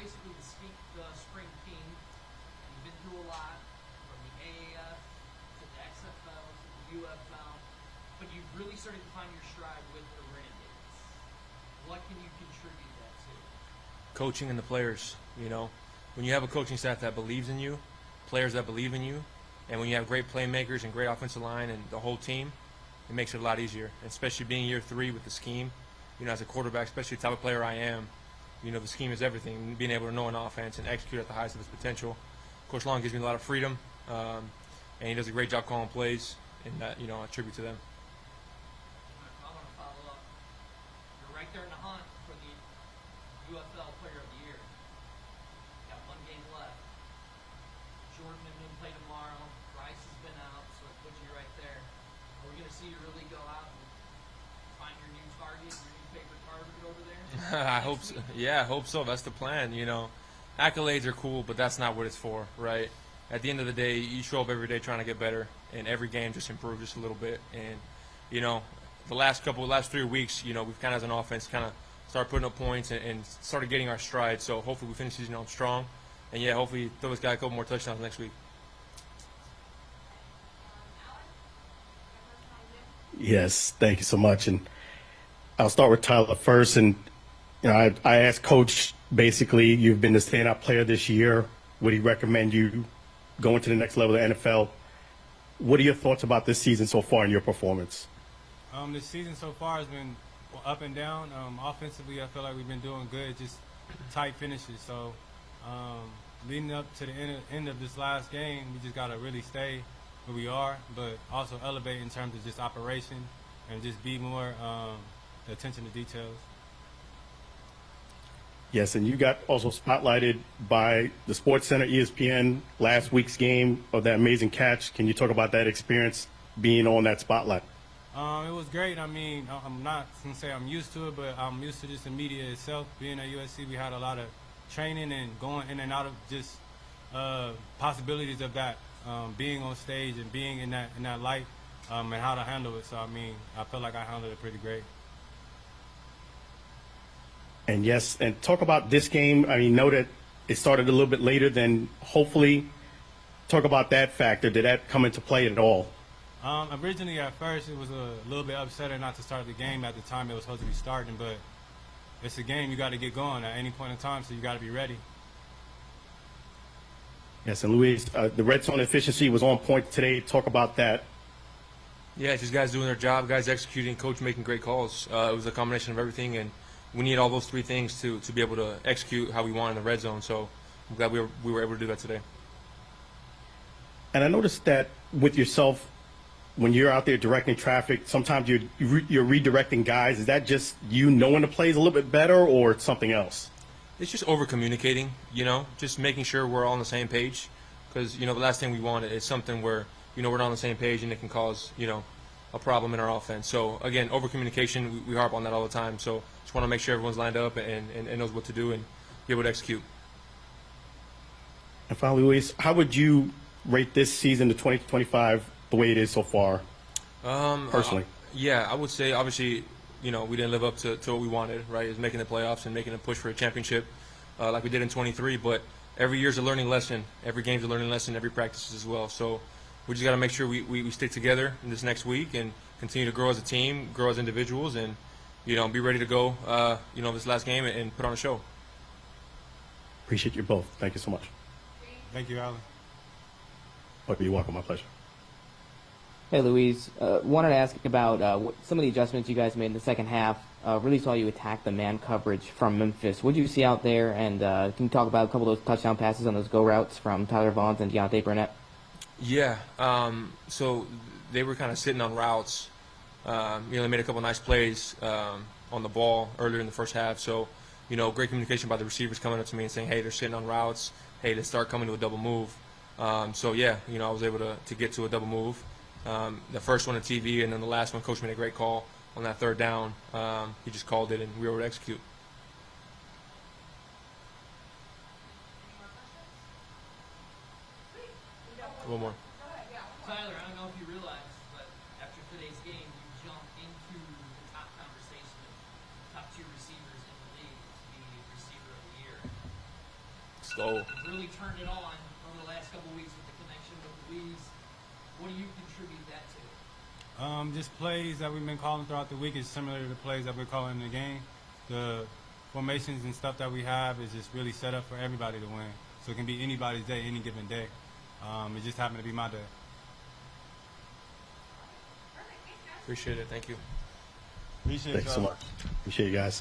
basically the spring king. You've been through a lot, from the AAF to the XFL to the UFL, but you've really started to find your stride with the Renegades. What can you contribute that to? Coaching and the players. When you have a coaching staff that believes in you, players that believe in you, and when you have great playmakers and great offensive line and the whole team, it makes it a lot easier. And especially being year 3 with the scheme, as a quarterback, especially the type of player I am, the scheme is everything. Being able to know an offense and execute at the highest of its potential. Coach Long gives me a lot of freedom, and he does a great job calling plays, and that, I attribute to them. I want to follow up. You're right there in the hunt for the UFL Player of the Year. Got 1 game left. Jordan and him play tomorrow. Bryce has been out, so it puts you right there. Are we going to see you really go out and find your new target, your new favorite target over there? I hope so. Yeah, I hope so. That's the plan. Accolades are cool, but that's not what it's for, right? At the end of the day, you show up every day trying to get better, and every game just improve just a little bit. And the last 3 weeks, we've kind of as an offense kind of started putting up points and started getting our stride. So hopefully we finish the season strong, and yeah, hopefully throw this guy a couple more touchdowns next week. Yes, thank you so much. And I'll start with Tyler first. And I asked Coach, basically, you've been the standout player this year. Would he recommend you going to the next level of the NFL? What are your thoughts about this season so far and your performance? This season so far has been up and down. Offensively, I feel like we've been doing good, just tight finishes. So leading up to the end of this last game, we just got to really stay where we are, but also elevate in terms of just operation and just be more attention to details. Yes, and you got also spotlighted by the Sports Center, ESPN, last week's game of that amazing catch. Can you talk about that experience being on that spotlight? It was great. I mean, I'm not going to say I'm used to it, but I'm used to just the media itself. Being at USC, we had a lot of training and going in and out of just possibilities of that, being on stage and being in that light, and how to handle it. So, I mean, I feel like I handled it pretty great. And yes, and talk about this game. I mean, know that it started a little bit later than hopefully. Talk about that factor. Did that come into play at all? Originally, at first, it was a little bit upsetting not to start the game at the time it was supposed to be starting, but it's a game you got to get going at any point in time, so you got to be ready. Yes, and Luis, the red zone efficiency was on point today. Talk about that. Yeah, just guys doing their job, guys executing, coach making great calls. It was a combination of everything, and we need all those 3 things to be able to execute how we want in the red zone. So I'm glad we were able to do that today. And I noticed that with yourself, when you're out there directing traffic, sometimes you're redirecting guys. Is that just you knowing the plays a little bit better, or something else? It's just over communicating, just making sure we're all on the same page. Because, the last thing we want is something where, we're not on the same page and it can cause, a problem in our offense. So, again, over communication, we harp on that all the time. So just want to make sure everyone's lined up and knows what to do and be able to execute. And finally, Luis, how would you rate this season, the 2025, the way it is so far, personally? Yeah, I would say, obviously, we didn't live up to what we wanted, right? It was making the playoffs and making a push for a championship like we did in 23. But every year's a learning lesson. Every game's a learning lesson. Every practice as well. So we just got to make sure we stick together in this next week and continue to grow as a team, grow as individuals, and, be ready to go, this last game and put on a show. Appreciate you both. Thank you so much. Thank you, Alan. Oh, you're welcome. My pleasure. Hey, Louise. Wanted to ask about some of the adjustments you guys made in the second half. Really saw you attack the man coverage from Memphis. What did you see out there? And can you talk about a couple of those touchdown passes on those go routes from Tyler Vaughns and Deontay Burnett? Yeah. So they were kind of sitting on routes. They made a couple of nice plays on the ball earlier in the first half. So, great communication by the receivers coming up to me and saying, hey, they're sitting on routes. Hey, let's start coming to a double move. So, yeah, I was able to get to a double move. The first one on TV, and then the last one, Coach made a great call on that third down. He just called it, and we were able to execute. One more. Tyler, I don't know if you realize, but after today's game, you jumped into the top conversation of top 2 receivers in the league to be receiver of the year. Let's go. You've really turned it on over the last couple of weeks with the connection with Louise. What do you contribute that to? Just plays that we've been calling throughout the week is similar to the plays that we're calling in the game. The formations and stuff that we have is just really set up for everybody to win. So it can be anybody's day, any given day. It just happened to be my day. Appreciate it. Thank you. Appreciate Thanks so y'all. much. Appreciate you guys.